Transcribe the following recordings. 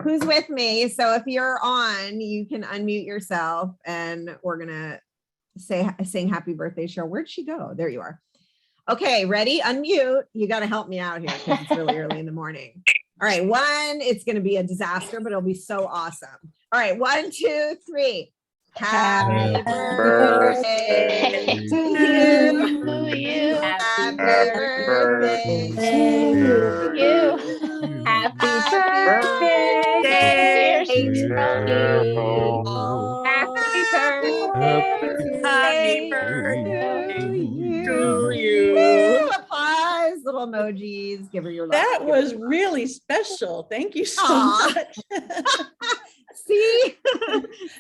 who's with me? So if you're on, you can unmute yourself and we're gonna sing happy birthday, Cheryl. Where'd she go? There you are. Okay, ready? Unmute. You got to help me out here because it's really early in the morning. All right, one, it's going to be a disaster, but it'll be so awesome. All right, 1, 2, 3. Happy birthday to you. Happy birthday to you. Happy birthday, dear Cheryl. Happy birthday to you. Woo, applause, little emojis. Give her your love. That was really special. Thank you so much. See?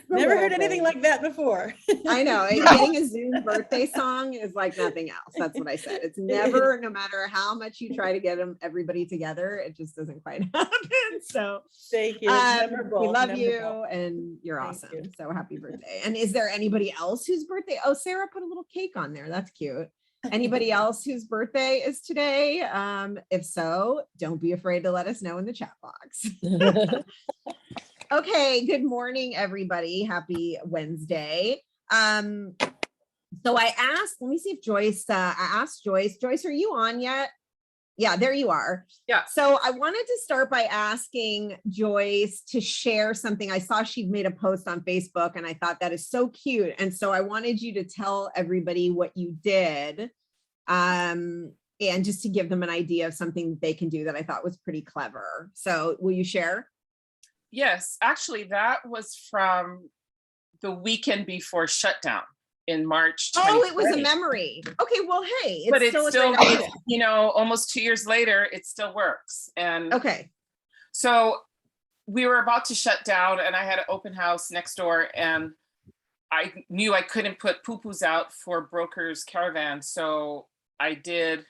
Never heard anything like that before. I know. Getting a Zoom birthday song is like nothing else. That's what I said. It's never, no matter how much you try to get everybody together, it just doesn't quite happen. So thank you. We love you and you're awesome. So happy birthday. And is there anybody else whose birthday? Oh, Sarah put a little cake on there. That's cute. Anybody else whose birthday is today? If so, don't be afraid to let us know in the chat box. Okay, good morning, everybody. Happy Wednesday. So I asked, let me see if Joyce, I asked Joyce, are you on yet? Yeah, there you are. Yeah. So I wanted to start by asking Joyce to share something. I saw she made a post on Facebook and I thought that is so cute. And so I wanted you to tell everybody what you did. And just to give them an idea of something that they can do that I thought was pretty clever. So will you share? Yes, actually, that was from the weekend before shutdown in March. Oh, it was a memory. Okay, well, hey, but it's still you know, almost 2 years later, it still works. And okay, so we were about to shut down, and I had an open house next door, and I knew I couldn't put poo-poos out for Broker's Caravan, so I did,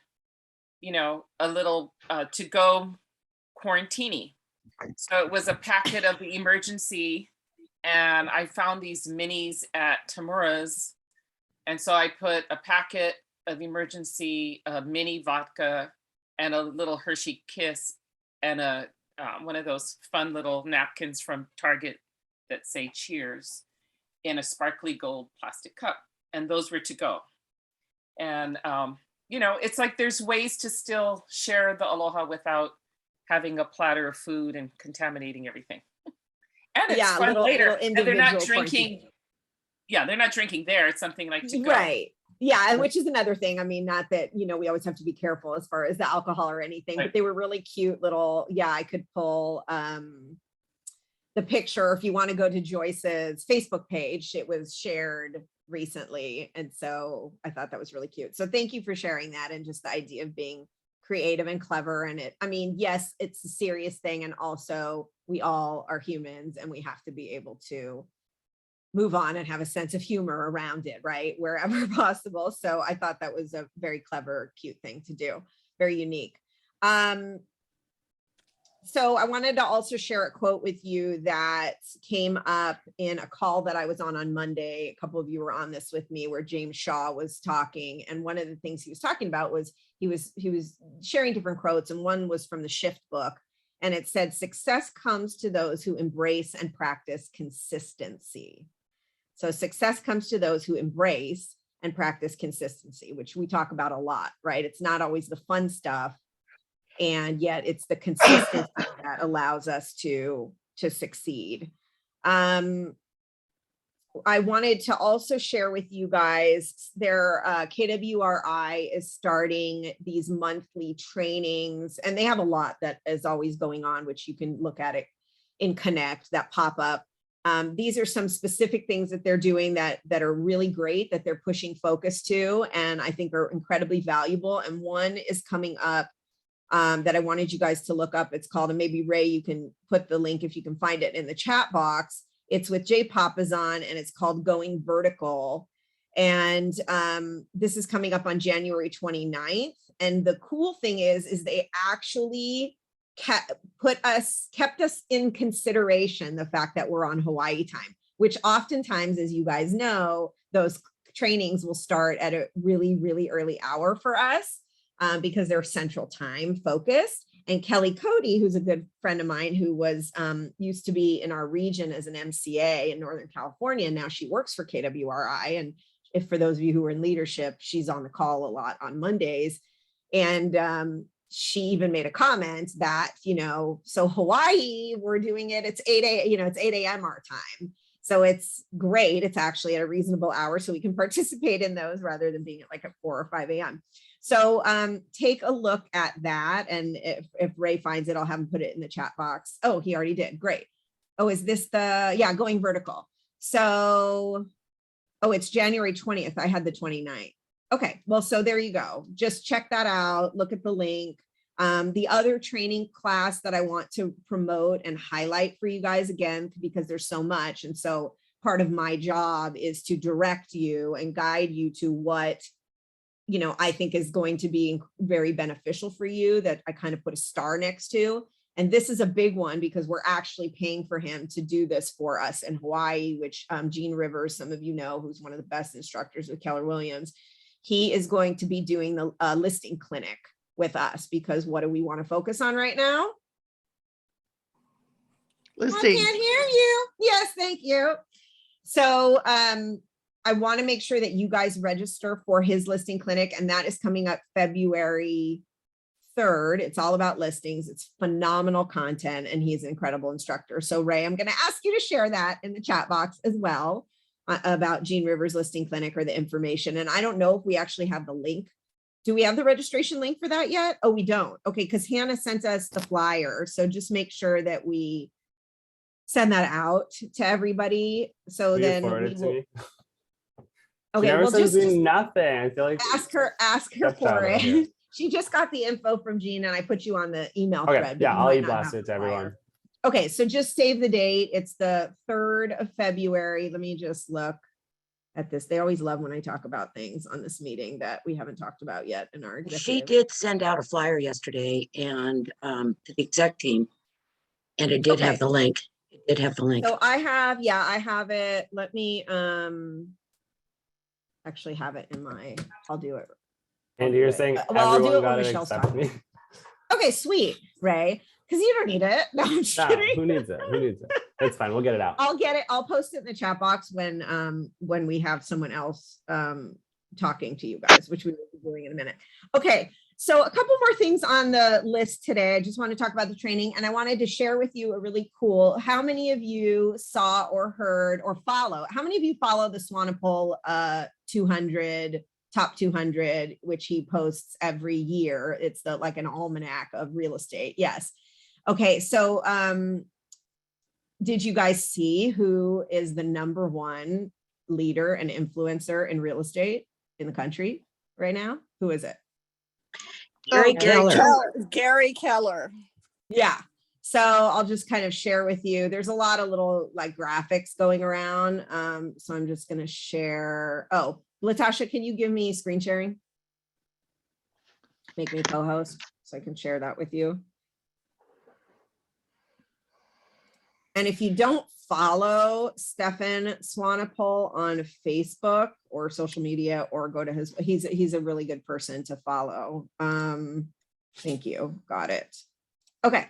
you know, a little to-go quarantini. So it was a packet of the emergency, and I found these minis at Tamura's. And so I put a packet of emergency mini vodka and a little Hershey Kiss and a one of those fun little napkins from Target that say cheers in a sparkly gold plastic cup. And those were to go. And, you know, it's like there's ways to still share the aloha without having a platter of food and contaminating everything. And it's fun later. And they're not drinking. Yeah, they're not drinking there. It's something like to go. Right. Yeah, and which is another thing. I mean, not that, you know, we always have to be careful as far as the alcohol or anything, but they were really cute little, yeah, I could pull the picture if you want to go to Joyce's Facebook page. It was shared recently. And so I thought that was really cute. So thank you for sharing that and just the idea of being creative and clever. And it, I mean, yes, it's a serious thing. And also we all are humans and we have to be able to move on and have a sense of humor around it, right? Wherever possible. So I thought that was a very clever, cute thing to do. Very unique. So I wanted to also share a quote with you that came up in a call that I was on Monday. A couple of you were on this with me where James Shaw was talking. And one of the things he was talking about was he was sharing different quotes. And one was from the Shift book. And it said, success comes to those who embrace and practice consistency. So success comes to those who embrace and practice consistency, which we talk about a lot, right? It's not always the fun stuff. And yet it's the consistency that allows us to succeed. I wanted to also share with you guys, their KWRI is starting these monthly trainings, and they have a lot that is always going on, which you can look at it in Connect that pop up. These are some specific things that they're doing that are really great, that they're pushing focus to, and I think are incredibly valuable. And one is coming up that I wanted you guys to look up. It's called, and maybe Ray, you can put the link if you can find it in the chat box. It's with Jay Papazon and it's called Going Vertical. And this is coming up on January 29th. And the cool thing is they actually kept us in consideration, the fact that we're on Hawaii time, which oftentimes, as you guys know, those trainings will start at a really, really early hour for us because they're central time focused. And Kelly Cody, who's a good friend of mine, who was used to be in our region as an MCA in Northern California, and now she works for KWRI. And if for those of you who are in leadership, she's on the call a lot on Mondays. And she even made a comment that, so Hawaii, we're doing it, it's 8 a.m., it's 8 a.m. our time. So it's great. It's actually at a reasonable hour, so we can participate in those rather than being at like at 4 or 5 a.m. So take a look at that. And if Ray finds it, I'll have him put it in the chat box. Oh, he already did. Great. Oh, is this going vertical? So, it's January 20th. I had the 29th. Okay, well, so there you go. Just check that out. Look at the link. The other training class that I want to promote and highlight for you guys, again, because there's so much. And so part of my job is to direct you and guide you to what, I think is going to be very beneficial for you, that I kind of put a star next to. And this is a big one because we're actually paying for him to do this for us in Hawaii, which Gene Rivers, some of you know, who's one of the best instructors with Keller Williams, he is going to be doing the listing clinic with us, because what do we want to focus on right now? Listing. I can't hear you. Yes, thank you. So I want to make sure that you guys register for his listing clinic, and that is coming up February 3rd. It's all about listings. It's phenomenal content, and he's an incredible instructor. So Ray, I'm going to ask you to share that in the chat box as well about Gene Rivers listing clinic, or the information. And I don't know if we actually have the link. Do we have the registration link for that yet? Oh, we don't. Okay, because Hannah sent us the flyer. So just make sure that we send that out to everybody. So then we will. Okay, well, just nothing. I feel like ask her for it. She just got the info from Gene, and I put you on the email thread. Yeah, I'll blast it to everyone. Okay, so just save the date. It's the 3rd of February. Let me just look at this. They always love when I talk about things on this meeting that we haven't talked about yet in our executive. She did send out a flyer yesterday and to the exec team, and it did have the link. It did have the link. So I have it. Let me actually have it in my, I'll do it. And you're saying I'll do it when it Michelle's except talking. me? Okay, sweet, Ray, because you don't need it. No, I'm just kidding. Who needs it? Who needs it? It's fine. We'll get it out. I'll get it. I'll post it in the chat box when we have someone else talking to you guys, which we will be doing in a minute. Okay, so a couple more things on the list today. I just want to talk about the training, and I wanted to share with you a really cool. How many of you saw or heard or follow? How many of you follow the Swanepoel 200 top 200, which he posts every year? It's like an almanac of real estate. Yes. Okay, so did you guys see who is the #1 leader and influencer in real estate in the country right now? Who is it? Gary Keller. Gary Keller. Yeah. So I'll just kind of share with you. There's a lot of little like graphics going around. So I'm just going to share. Oh, Latasha, can you give me screen sharing? Make me co-host so I can share that with you. And if you don't follow Stefan Swanepoel on Facebook or social media, or go to his, he's a really good person to follow. Thank you. Got it. Okay.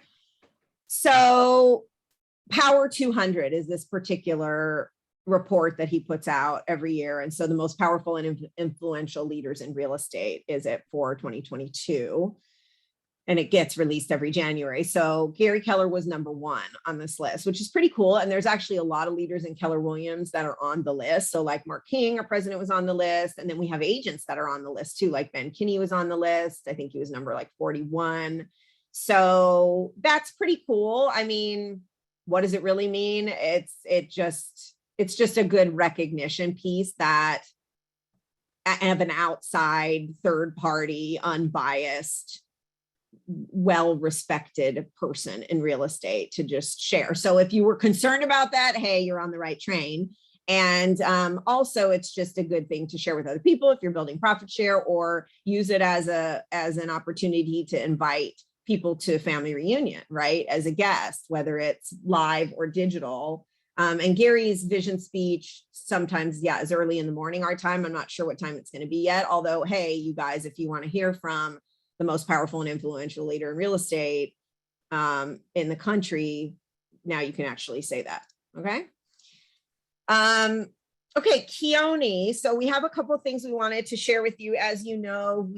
So Power 200 is this particular report that he puts out every year. And so the most powerful and influential leaders in real estate is it for 2022. And it gets released every January. So Gary Keller was #1 on this list, which is pretty cool. And there's actually a lot of leaders in Keller Williams that are on the list. So like Mark King, our president, was on the list. And then we have agents that are on the list too, like Ben Kinney was on the list. I think he was number like 41. So that's pretty cool. I mean, what does it really mean? It's just a good recognition piece that of an outside, third party, unbiased, well-respected person in real estate to just share. So if you were concerned about that, hey, you're on the right train. And also it's just a good thing to share with other people if you're building profit share, or use it as an opportunity to invite people to family reunion, right? As a guest, whether it's live or digital. And Gary's vision speech sometimes, yeah, is early in the morning, our time. I'm not sure what time it's going to be yet. Although, hey, you guys, if you want to hear from the most powerful and influential leader in real estate, in the country, now you can actually say that. Okay. Okay, Keone. So we have a couple of things we wanted to share with you. As you know,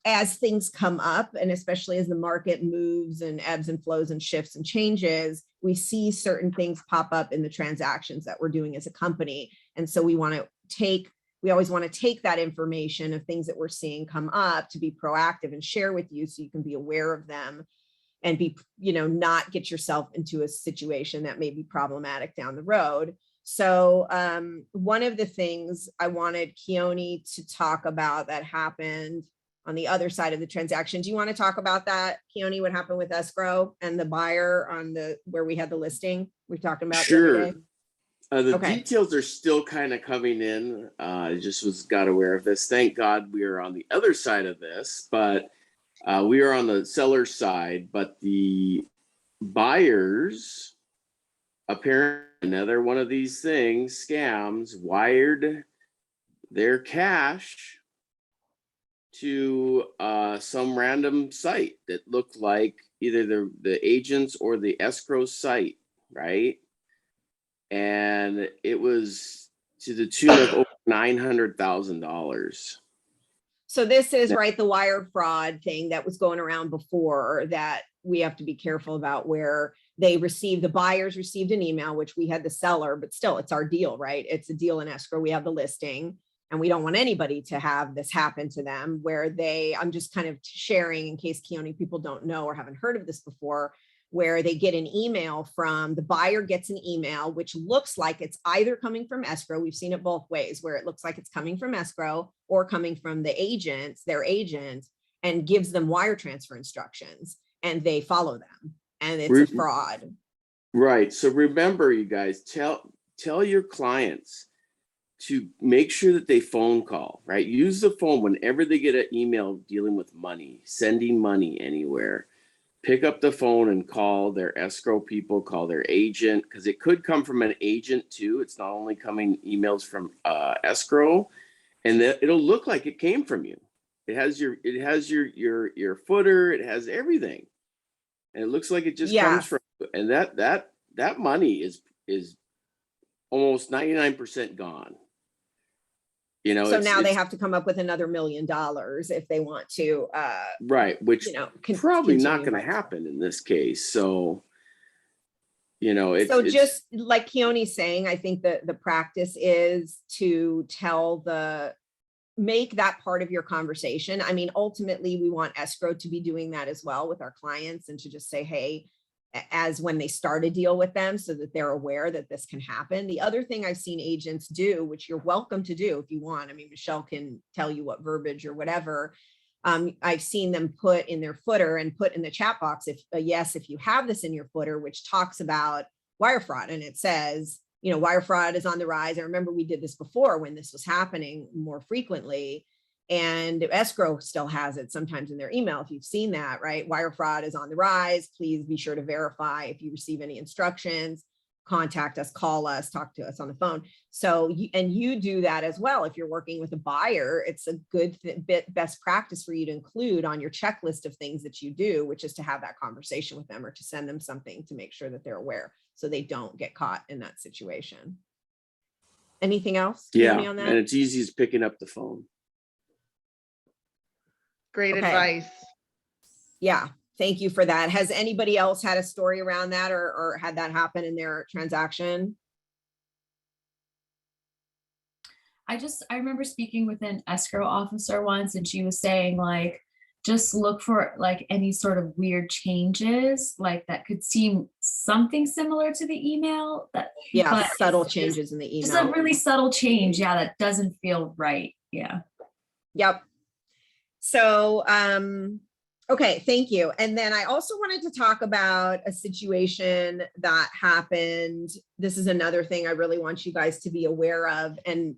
as things come up, and especially as the market moves and ebbs and flows and shifts and changes, we see certain things pop up in the transactions that we're doing as a company. And so we always want to take that information of things that we're seeing come up to be proactive and share with you so you can be aware of them and be, not get yourself into a situation that may be problematic down the road. So one of the things I wanted Keone to talk about that happened on the other side of the transaction. Do you want to talk about that, Keone, what happened with escrow and the buyer on where we had the listing we're talking about? Sure. The Okay. details are still kind of coming in. I just got aware of this. Thank God we are on the other side of this, but we are on the seller side, but the buyers, apparently another one of these things, scams, wired their cash to some random site that looked like either the agents or the escrow site, right? And it was to the tune of over $900,000. So this is right, the wire fraud thing that was going around before that we have to be careful about, where the buyers received an email, which we had the seller, but still it's our deal, right? It's a deal in escrow. We have the listing. And we don't want anybody to have this happen to them where I'm just kind of sharing in case Keone people don't know or haven't heard of this before, where they get an email from the buyer gets an email, which looks like it's either coming from escrow. We've seen it both ways, where it looks like it's coming from escrow or coming from their agent, and gives them wire transfer instructions, and they follow them, and it's a fraud. Right. So remember, you guys, tell your clients to make sure that they phone call, right? Use the phone whenever they get an email dealing with money, sending money anywhere. Pick up the phone and call their escrow people, call their agent, because it could come from an agent too. It's not only coming emails from escrow, and it'll look like it came from you. It has your footer, it has everything, and it looks like it just comes from. And that money is almost 99% gone. So now they have to come up with another $1 million if they want to. Right, which probably not going to happen in this case. So, it's just like Keone's saying, I think that the practice is to make that part of your conversation. I mean, ultimately, we want escrow to be doing that as well with our clients, and to just say, hey, as when they start a deal with them, so that they're aware that this can happen. The other thing I've seen agents do, which you're welcome to do if you want, I mean, Michelle can tell you what verbiage or whatever. I've seen them put in their footer and put in the chat box, if you have this in your footer, which talks about wire fraud. And it says, wire fraud is on the rise. I remember we did this before when this was happening more frequently. And escrow still has it sometimes in their email. If you've seen that, right? Wire fraud is on the rise. Please be sure to verify. If you receive any instructions, contact us, call us, talk to us on the phone. So, you do that as well. If you're working with a buyer, it's a good best practice for you to include on your checklist of things that you do, which is to have that conversation with them or to send them something to make sure that they're aware so they don't get caught in that situation. Anything else? Yeah, on that? and it's easy as picking up the phone. Great advice. Yeah, thank you for that. Has anybody else had a story around that or had that happen in their transaction? I remember speaking with an escrow officer once, and she was saying, like, just look for like any sort of weird changes, like that could seem something similar to the email. Subtle changes in the email. Just a really subtle change. Yeah, that doesn't feel right. Yeah. Yep. So, okay, thank you. And then I also wanted to talk about a situation that happened. This is another thing I really want you guys to be aware of. And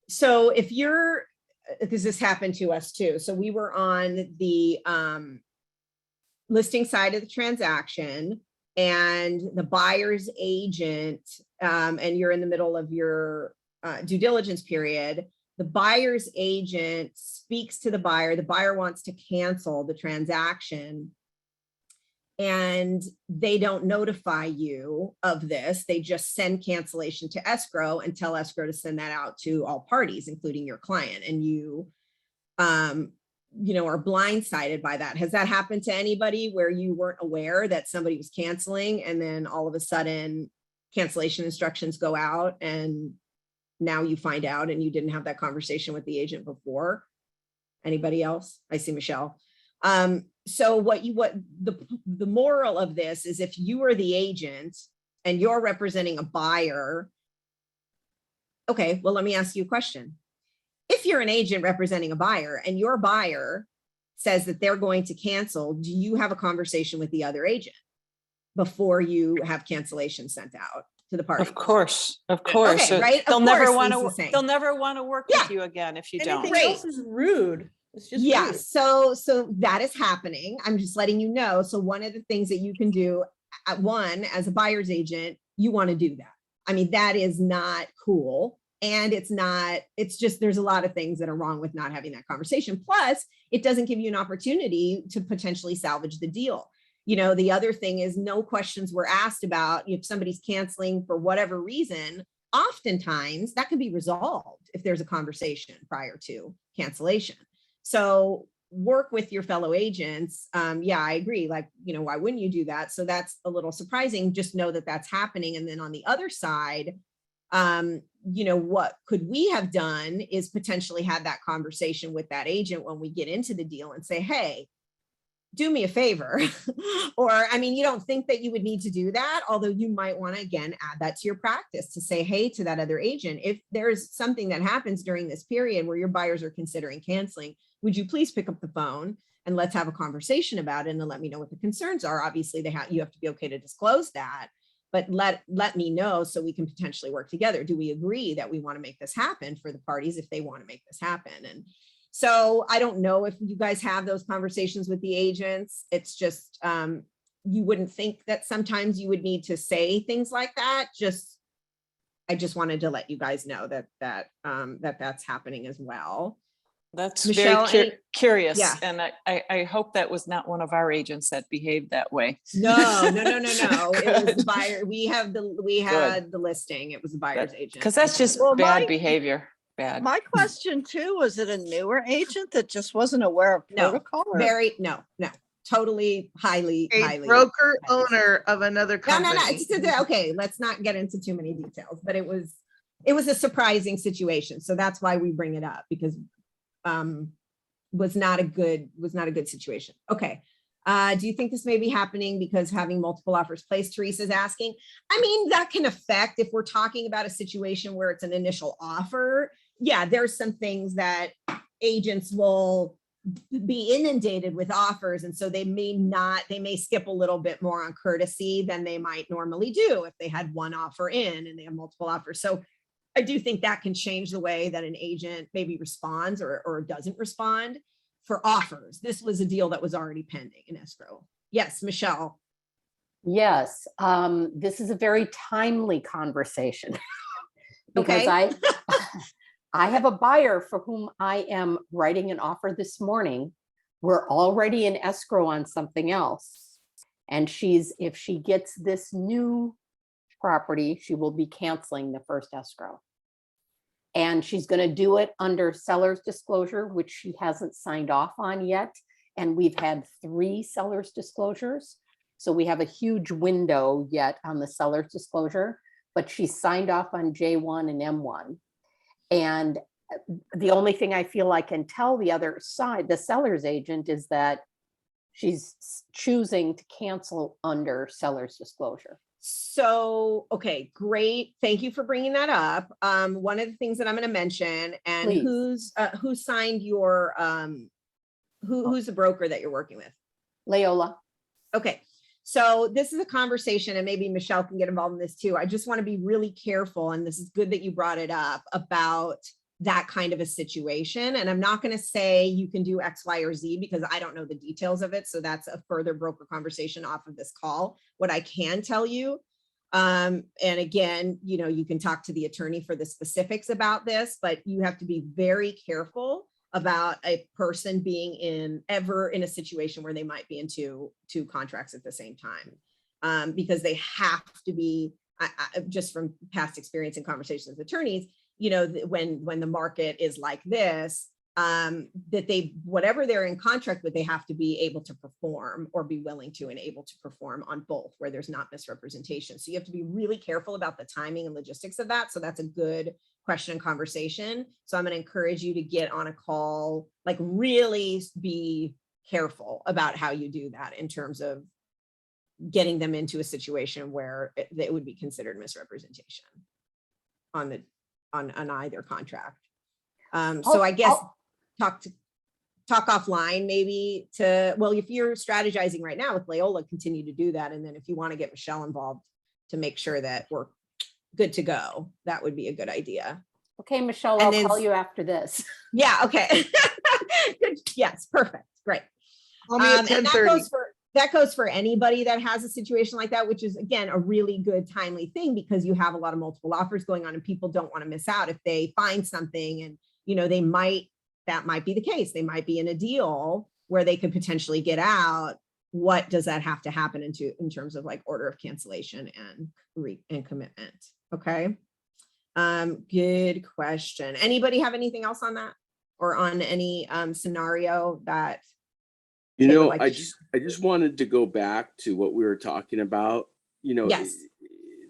so because this happened to us too. So we were on the listing side of the transaction, and the buyer's agent, and you're in the middle of your due diligence period. The buyer's agent speaks to the buyer. The buyer wants to cancel the transaction. and they don't notify you of this. They just send cancellation to escrow and tell escrow to send that out to all parties, including your client. And you know, are blindsided by that. Has that happened to anybody where you weren't aware that somebody was canceling and then all of a sudden cancellation instructions go out and now you find out and you didn't have that conversation with the agent before? Anybody else? I see Michelle. So the moral of this is, if you are the agent and you're representing a buyer, okay, well, let me ask you a question. If you're an agent representing a buyer and your buyer says that they're going to cancel, do you have a conversation with the other agent before you have cancellation sent out to the party? Of course. Okay, So right? They'll Of never course, want Lisa's to. saying. They'll never want to work Yeah. with you again if you Anything don't. else is rude. It's just Yeah, rude. so that is happening. I'm just letting you know. So one of the things that you can do as a buyer's agent, you want to do that. I mean, that is not cool. And it's just, there's a lot of things that are wrong with not having that conversation. Plus, it doesn't give you an opportunity to potentially salvage the deal. You know, the other thing is no questions were asked about if somebody's canceling for whatever reason. Oftentimes that can be resolved if there's a conversation prior to cancellation. So work with your fellow agents. Yeah, I agree. Like, you know, why wouldn't you do that? So that's a little surprising. Just know that that's happening. And then on the other side, you know, what could we have done is potentially had that conversation with that agent when we get into the deal and say, hey, do me a favor. Or, I mean, you don't think that you would need to do that, although you might want to, again, add that to your practice to say, hey, to that other agent, if there's something that happens during this period where your buyers are considering canceling, would you please pick up the phone and let's have a conversation about it and let me know what the concerns are. Obviously, you have to be okay to disclose that, but let me know so we can potentially work together. Do we agree that we want to make this happen for the parties if they want to make this happen? And so I don't know if you guys have those conversations with the agents. It's just, you wouldn't think that sometimes you would need to say things like that. I just wanted to let you guys know that's happening as well. That's Michelle, very curious. Yeah. And I hope that was not one of our agents that behaved that way. No. It was the buyer. We had the listing. It was the buyer's agent. Because that's just Well, bad behavior. Bad. My question too, was it a newer agent that just wasn't aware of No, protocol? or- no, totally highly. Broker owner of another company. No. Okay, let's not get into too many details, but it was a surprising situation. So that's why we bring it up, because was not a good situation. Okay. Do you think this may be happening because having multiple offers placed? Teresa's asking. I mean, that can affect, if we're talking about a situation where it's an initial offer. Yeah, there's some things that agents will be inundated with offers. And so they may skip a little bit more on courtesy than they might normally do if they had one offer in and they have multiple offers. So I do think that can change the way that an agent maybe responds or doesn't respond for offers. This was a deal that was already pending in escrow. Yes, Michelle. Yes, this is a very timely conversation because Okay. I have a buyer for whom I am writing an offer this morning. We're already in escrow on something else. And if she gets this new property, she will be canceling the first escrow. And she's going to do it under seller's disclosure, which she hasn't signed off on yet. And we've had 3 seller's disclosures. So we have a huge window yet on the seller's disclosure, but she signed off on J1 and M1. And the only thing I feel I can tell the other side, the seller's agent, is that she's choosing to cancel under seller's disclosure. So, okay, great. Thank you for bringing that up. One of the things that I'm going to mention, and Please. who signed your, who's the broker that you're working with? Leola. Okay. So this is a conversation, and maybe Michelle can get involved in this too. I just want to be really careful, and this is good that you brought it up, about that kind of a situation. And I'm not going to say you can do X, Y, or Z because I don't know the details of it. So that's a further broker conversation off of this call. What I can tell you, and again, you can talk to the attorney for the specifics about this, but you have to be very careful about a person being ever in a situation where they might be in two contracts at the same time. Because they have to be, just from past experience and conversations with attorneys, when the market is like this, that whatever they're in contract with, they have to be able to perform or be willing to and able to perform on both, where there's not misrepresentation. So you have to be really careful about the timing and logistics of that. So that's a good question and conversation. So I'm going to encourage you to get on a call, like really be careful about how you do that in terms of getting them into a situation where it would be considered misrepresentation on either contract. So I guess talk offline maybe if you're strategizing right now with Loyola, continue to do that. And then if you want to get Michelle involved to make sure that we're good to go, that would be a good idea. Okay, Michelle, I'll call you after this. Yeah, okay. Good. Yes, perfect. Great. Call me at 10:30. That goes for anybody that has a situation like that, which is, again, a really good timely thing because you have a lot of multiple offers going on and people don't want to miss out if they find something and, that might be the case. They might be in a deal where they could potentially get out. What does that have to happen in terms of like order of cancellation and commitment? Okay. Good question. Anybody have anything else on that or on any scenario that? I just wanted to go back to what we were talking about, Yes.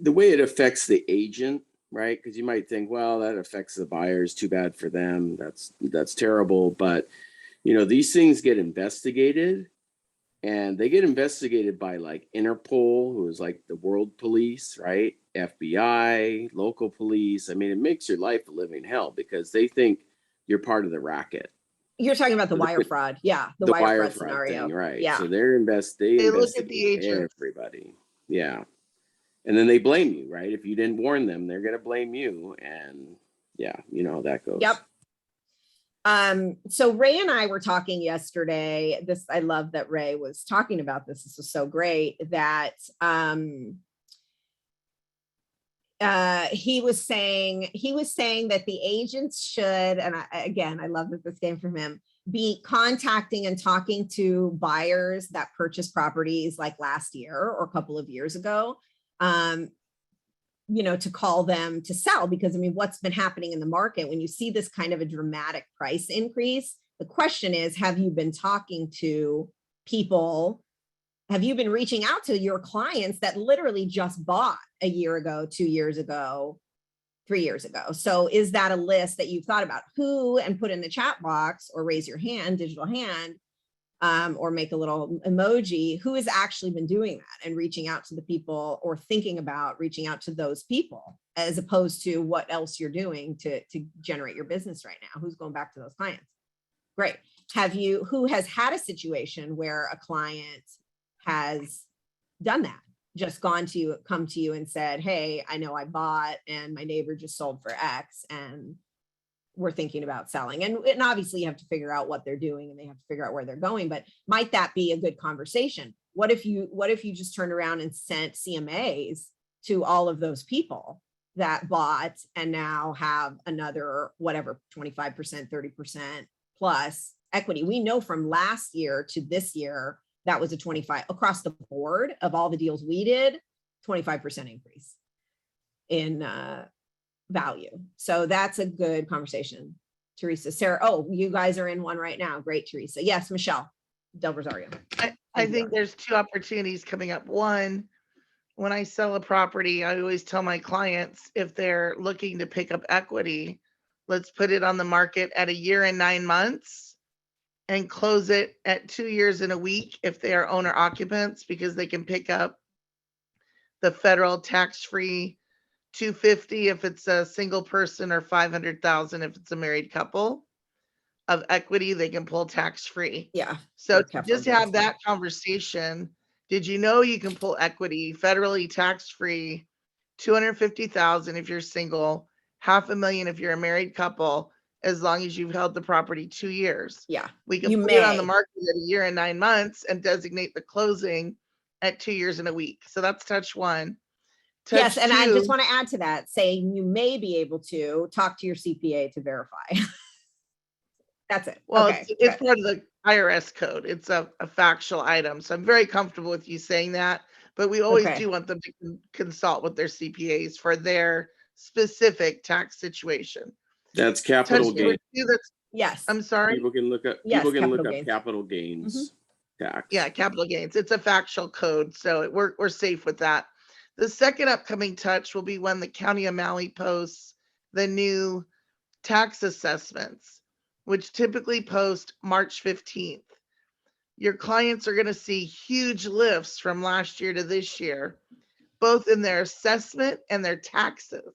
The way it affects the agent, right? Because you might think, well, that affects the buyers. Too bad for them. That's terrible. But, these things get investigated and they get investigated by like Interpol, who is like the world police, right? FBI, local police. I mean, it makes your life a living hell because they think you're part of the racket. You're talking about the wire fraud. Yeah. The wire fraud scenario. Thing, right. Yeah. So They look at the investigate agent. everybody. Yeah. And then they blame you, right? If you didn't warn them, they're going to blame you. And yeah, how that goes. Yep. So Ray and I were talking yesterday. I love that Ray was talking about this. This was so great that he was saying that the agents should, and I love that this came from him, be contacting and talking to buyers that purchased properties like last year or a couple of years ago, to call them to sell. Because what's been happening in the market when you see this kind of a dramatic price increase, the question is, have you been talking to people? Have you been reaching out to your clients that literally just bought a year ago, 2 years ago, 3 years ago? So is that a list that you've thought about? Who, and put in the chat box or raise your hand, digital hand, or make a little emoji, who has actually been doing that and reaching out to the people or thinking about reaching out to those people as opposed to what else you're doing to generate your business right now? Who's going back to those clients? Great. Who has had a situation where a client has done that, just come to you and said, hey, I know I bought and my neighbor just sold for X and we're thinking about selling. And obviously you have to figure out what they're doing and they have to figure out where they're going, but might that be a good conversation? What if you just turned around and sent CMAs to all of those people that bought and now have another, whatever, 25%, 30% plus equity? We know from last year to this year, that was a 25 across the board of all the deals we did, 25% increase in value. So that's a good conversation. Teresa, Sarah, oh, you guys are in one right now. Great, Teresa. Yes, Michelle Del Rosario. I think there's two opportunities coming up. One, when I sell a property, I always tell my clients, if they're looking to pick up equity, let's put it on the market at 1 year and 9 months and close it at 2 years and a week if they are owner occupants, because they can pick up the federal tax-free $250 if it's a single person or $500,000 if it's a married couple of equity they can pull tax-free. Yeah. So just have that conversation. Did you know you can pull equity federally tax-free, $250,000 if you're single, $500,000 if you're a married couple, as long as you've held the property 2 years. Yeah. We can put it on the market at 1 year and 9 months and designate the closing at 2 years and a week. So that's touch one. Yes, and I just want to add to that, saying you may be able to talk to your CPA to verify. That's it. Well, Okay, it's good. part of the IRS code. It's a factual item. So I'm very comfortable with you saying that. But we always Okay. do want them to consult with their CPAs for their specific tax situation. That's Touch capital number gain. 2, that's, Yes. I'm sorry. People can look up, Yes, people can look capital up gains. capital gains tax. Yeah, capital gains. It's a factual code, so we're safe with that. The second upcoming touch will be when the County of Maui posts the new tax assessments, which typically post March 15th. Your clients are going to see huge lifts from last year to this year, both in their assessment and their taxes.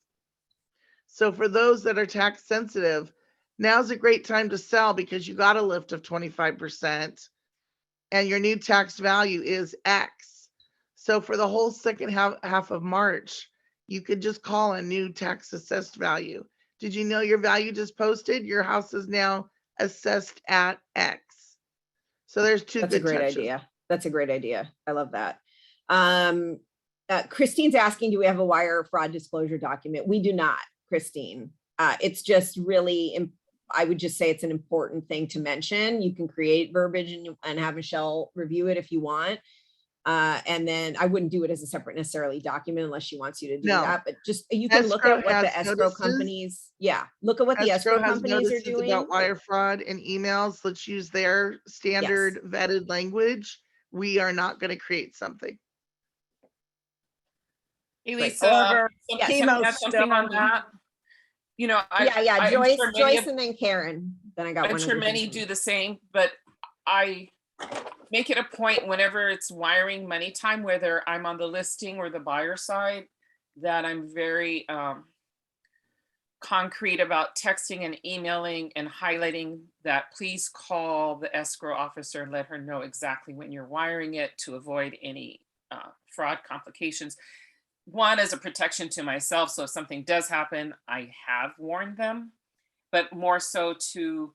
So for those that are tax sensitive, now's a great time to sell because you got a lift of 25% and your new tax value is X. So for the whole second half of March, you could just call a new tax assessed value. Did you know your value just posted? Your house is now assessed at X. So there's two That's a good great touches. idea. That's a great idea. I love that. Christine's asking, do we have a wire fraud disclosure document? We do not, Christine. It's just really, I would just say it's an important thing to mention. You can create verbiage and have Michelle review it if you want. And then I wouldn't do it as a separate necessarily document unless she wants you to do No. that, but just, you can look at what the escrow notices. companies, look at what the escrow Has companies are notices doing. about wire fraud and emails. Let's use their standard vetted language. We are not going to create something. Hey, Great. Lisa, Or Yes. can I chemo add something on stone. that? You know, I'm Joyce, sure many of- and then Karen. Then I got I'm one. sure other many thing. do the same, but I make it a point whenever it's wiring money time, whether I'm on the listing or the buyer side, that I'm very concrete about texting and emailing and highlighting that please call the escrow officer and let her know exactly when you're wiring it to avoid any fraud complications. One, as a protection to myself, so if something does happen, I have warned them, but more so to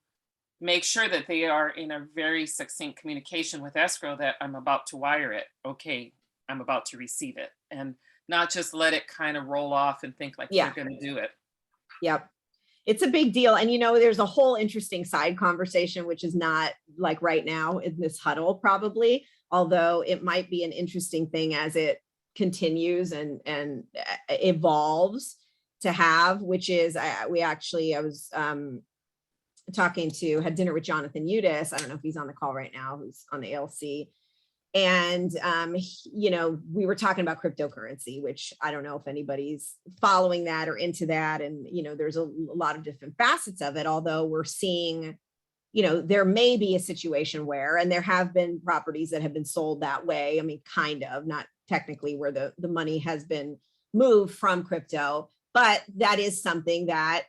make sure that they are in a very succinct communication with escrow that I'm about to wire it. Okay, I'm about to receive it, and not just let it kind of roll off and think like they're going to do it. Yep. It's a big deal. And, there's a whole interesting side conversation, which is not like right now in this huddle, probably, although it might be an interesting thing as it continues and evolves to have, which is, I was had dinner with Jonathan Udis. I don't know if he's on the call right now, who's on the ALC. And, we were talking about cryptocurrency, which I don't know if anybody's following that or into that. And, there's a lot of different facets of it, although we're seeing, there may be a situation where, and there have been properties that have been sold that way. I mean, kind of, not technically where the money has been moved from crypto, but that is something that,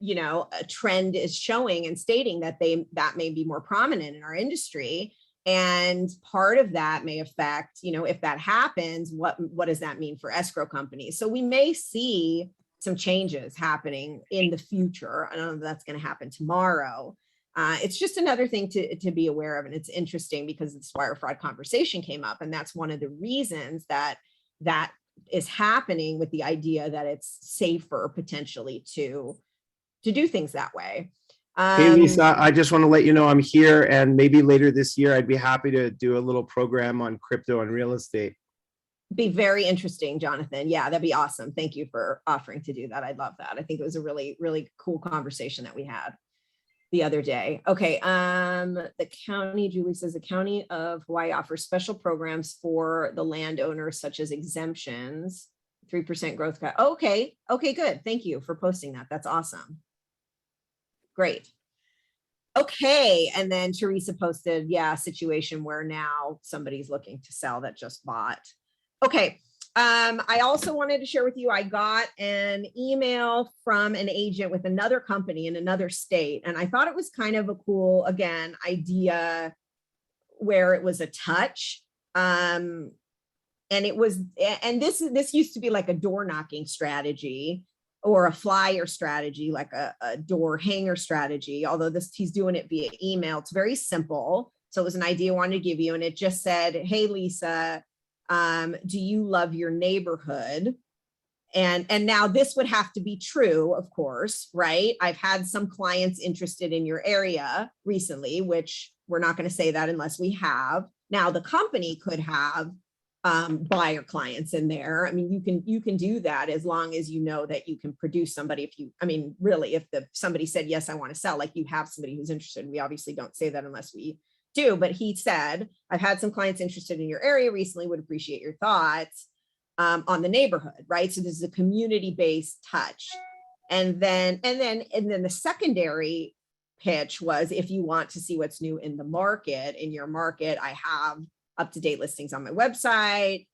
a trend is showing and stating that that may be more prominent in our industry. And part of that may affect, if that happens, what does that mean for escrow companies? So we may see some changes happening in the future. I don't know if that's going to happen tomorrow. It's just another thing to be aware of. And it's interesting because this wire fraud conversation came up. And that's one of the reasons that is happening, with the idea that it's safer potentially to do things that way. Hey, Lisa, I just want to let you know I'm here, and maybe later this year, I'd be happy to do a little program on crypto and real estate. Be very interesting, Jonathan. Yeah, that'd be awesome. Thank you for offering to do that. I'd love that. I think it was a really, really cool conversation that we had the other day. Okay. The county, Julie says, the County of Hawaii offers special programs for the landowners, such as exemptions, 3% growth cut. Okay. Okay, good. Thank you for posting that. That's awesome. Great. Okay. And then Teresa posted, situation where now somebody's looking to sell that just bought. Okay. I also wanted to share with you, I got an email from an agent with another company in another state. And I thought it was kind of a cool, again, idea where it was a touch. And it was, and this used to be like a door knocking strategy, or a flyer strategy, like a door hanger strategy. Although he's doing it via email. It's very simple. So it was an idea I wanted to give you. And it just said, hey, Lisa, do you love your neighborhood? And now this would have to be true, of course, right? I've had some clients interested in your area recently, which we're not going to say that unless we have. Now the company could have buyer clients in there. I mean, you can do that as long as you know that you can produce somebody. If you, I mean, really, if somebody said, yes, I want to sell, like you have somebody who's interested. We obviously don't say that unless we do, but he said, I've had some clients interested in your area recently, would appreciate your thoughts on the neighborhood, right? So this is a community-based touch. And then the secondary pitch was, if you want to see what's new in the market, in your market, I have up-to-date listings on my website.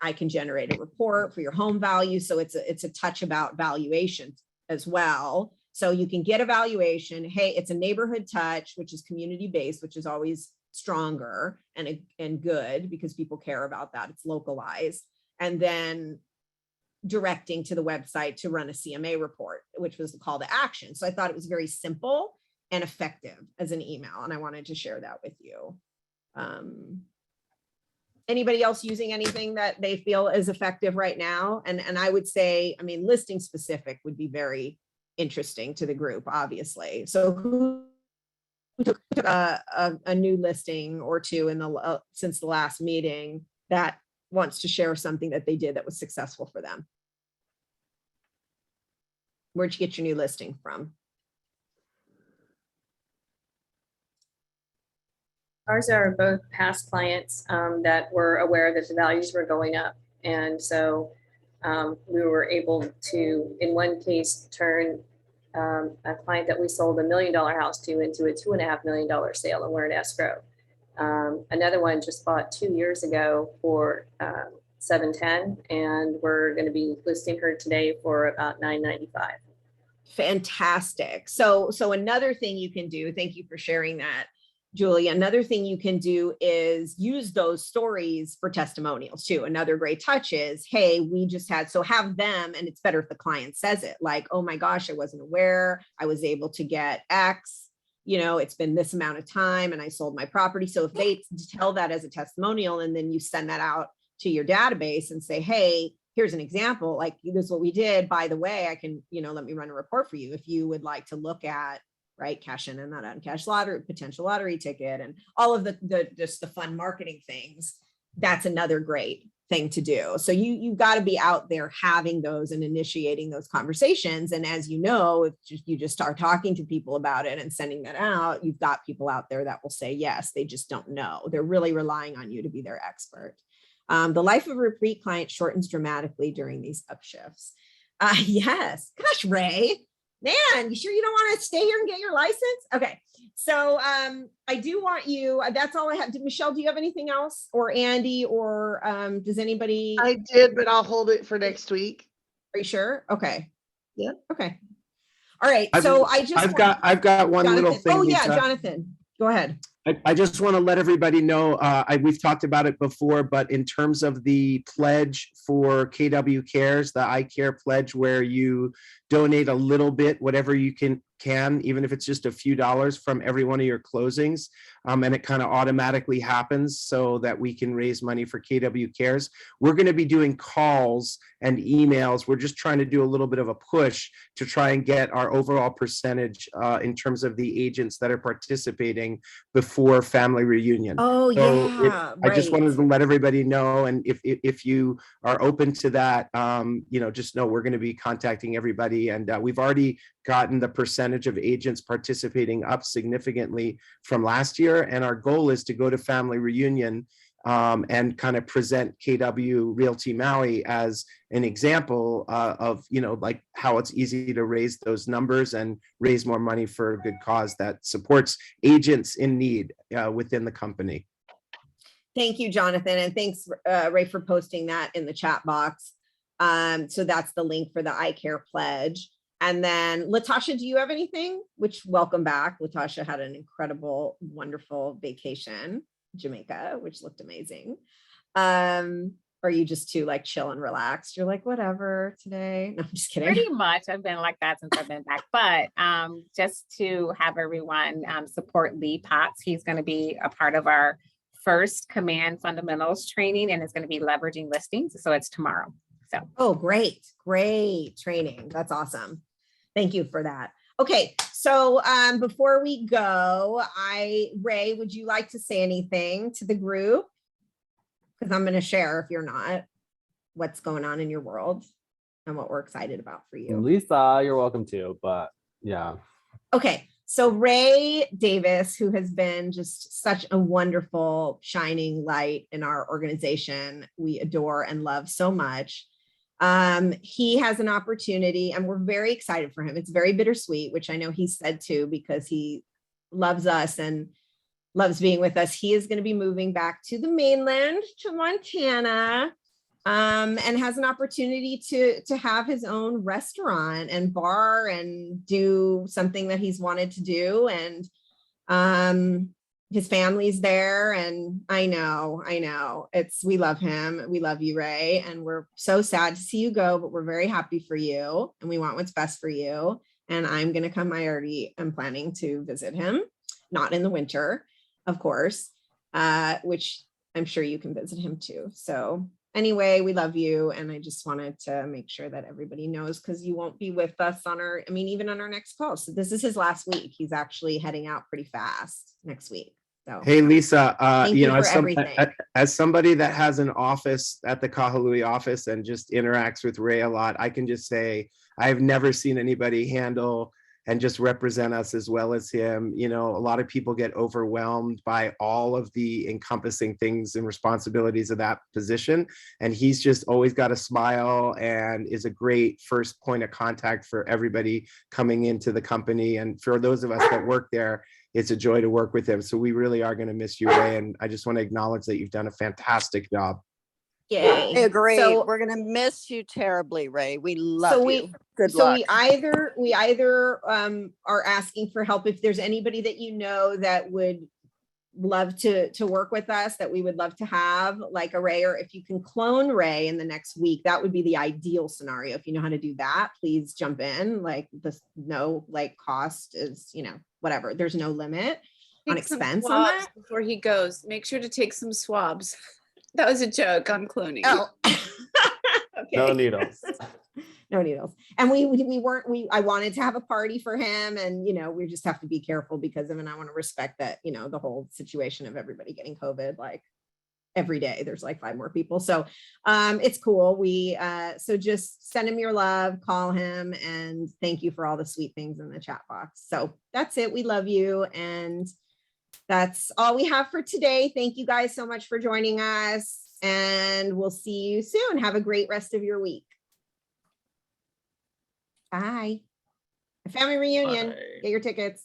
I can generate a report for your home value. So it's a touch about valuation as well. So you can get a valuation. Hey, it's a neighborhood touch, which is community-based, which is always stronger and good because people care about that. It's localized. And then directing to the website to run a CMA report, which was the call to action. So I thought it was very simple and effective as an email. And I wanted to share that with you. Anybody else using anything that they feel is effective right now? And I would say, I mean, listing specific would be very interesting to the group, obviously. So who took a new listing or two in the since the last meeting that wants to share something that they did that was successful for them? Where'd you get your new listing from? Ours are both past clients that were aware that the values were going up. And so we were able to, in one case, turn a client that we sold $1 million house to into a $2.5 million sale, and we're in escrow. Another one just bought 2 years ago for $710,000, and we're going to be listing her today for about $995,000. Fantastic. So another thing you can do, thank you for sharing that, Julie. Another thing you can do is use those stories for testimonials too. Another great touch is, hey, we just had, so have them, and it's better if the client says it, like, oh my gosh, I wasn't aware, I was able to get X, you know, it's been this amount of time and I sold my property. So if they tell that as a testimonial, and then you send that out to your database and say, hey, here's an example, like this is what we did, by the way, I can, you know, let me run a report for you if you would like to look at, right, cash in and not uncashed lottery, potential lottery ticket, and all of the just the fun marketing things. That's another great thing to do. So you've got to be out there having those and initiating those conversations. And as you know, if you just start talking to people about it and sending that out, you've got people out there that will say yes. They just don't know. They're really relying on you to be their expert. The life of a repeat client shortens dramatically during these upshifts. Yes. Gosh, Ray, man, you sure you don't want to stay here and get your license? Okay. So I do want you, that's all I have. Michelle, do you have anything else, or Andy, or does anybody? I did, but I'll hold it for next week. Are you sure? Okay. Yeah. Okay. All right. So I've got one Jonathan. little thing. Oh yeah, Lisa. Jonathan, go ahead. I just want to let everybody know, we've talked about it before, but in terms of the pledge for KW Cares, the I Care pledge, where you donate a little bit, whatever you can, even if it's just a few dollars from every one of your closings, and it kind of automatically happens so that we can raise money for KW Cares. We're going to be doing calls and emails. We're just trying to do a little bit of a push to try and get our overall percentage in terms of the agents that are participating before family reunion. Oh So yeah, I just wanted to let everybody know, and if you are open to that, just know we're going to be contacting everybody, and we've already gotten the percentage of agents participating up significantly from last year, and our goal is to go to family reunion and kind of present KW Realty Maui as an example of, like how it's easy to raise those numbers and raise more money for a good cause that supports agents in need within the company. Thank you, Jonathan. And thanks, Ray, for posting that in the chat box. So that's the link for the I Care pledge. And then Latasha, do you have anything? Which, welcome back. Latasha had an incredible, wonderful vacation, Jamaica, which looked amazing. Or are you just too like chill and relaxed? You're like, whatever today. No, I'm just kidding. Pretty much. I've been like that since I've been back. But just to have everyone support Lee Potts, he's going to be a part of our first Command Fundamentals training, and it's going to be leveraging listings. So it's tomorrow. So. Oh, great training. That's awesome. Thank you for that. Okay, so before we go, Ray, would you like to say anything to the group? Because I'm going to share, if you're not, what's going on in your world and what we're excited about for you. Lisa, you're welcome to, but yeah. Okay, so Ray Davis, who has been just such a wonderful shining light in our organization, we adore and love so much. He has an opportunity and we're very excited for him. It's very bittersweet, which I know he said too, because he loves us and loves being with us. He is going to be moving back to the mainland, to Montana, and has an opportunity to have his own restaurant and bar and do something that he's wanted to do. And his family's there, and I know we love him. We love you, Ray, and we're so sad to see you go, but we're very happy for you and we want what's best for you. And I'm going to come. I already am planning to visit him, not in the winter, of course, which I'm sure you can visit him too. So anyway, we love you. And I just wanted to make sure that everybody knows, because you won't be with us even on our next call. So this is his last week. He's actually heading out pretty fast next week. So Hey, Lisa, thank you for everything. As somebody that has an office at the Kahului office and just interacts with Ray a lot, I can just say, I've never seen anybody handle and just represent us as well as him. You know, a lot of people get overwhelmed by all of the encompassing things and responsibilities of that position. And he's just always got a smile and is a great first point of contact for everybody coming into the company. And for those of us that work there, it's a joy to work with him. So we really are going to miss you, Ray. And I just want to acknowledge that you've done a fantastic job. Yay. I agree. So we're going to miss you terribly, Ray. We love you. Good so luck. we either are asking for help. If there's anybody that you know that would love to work with us, that we would love to have, like a Ray, or if you can clone Ray in the next week, that would be the ideal scenario. If you know how to do that, please jump in. Like cost is, whatever. There's no limit on expense on that. Before he goes, make sure to take some swabs. That was a joke on cloning. Oh. Okay. No needles. No needles. And I wanted to have a party for him, and we just have to be careful because of, and I want to respect that, the whole situation of everybody getting COVID, like every day there's like 5 more people. So it's cool. So just send him your love, call him, and thank you for all the sweet things in the chat box. So that's it. We love you. And that's all we have for today. Thank you guys so much for joining us, and we'll see you soon. Have a great rest of your week. Bye. A family reunion. Bye. Get your tickets.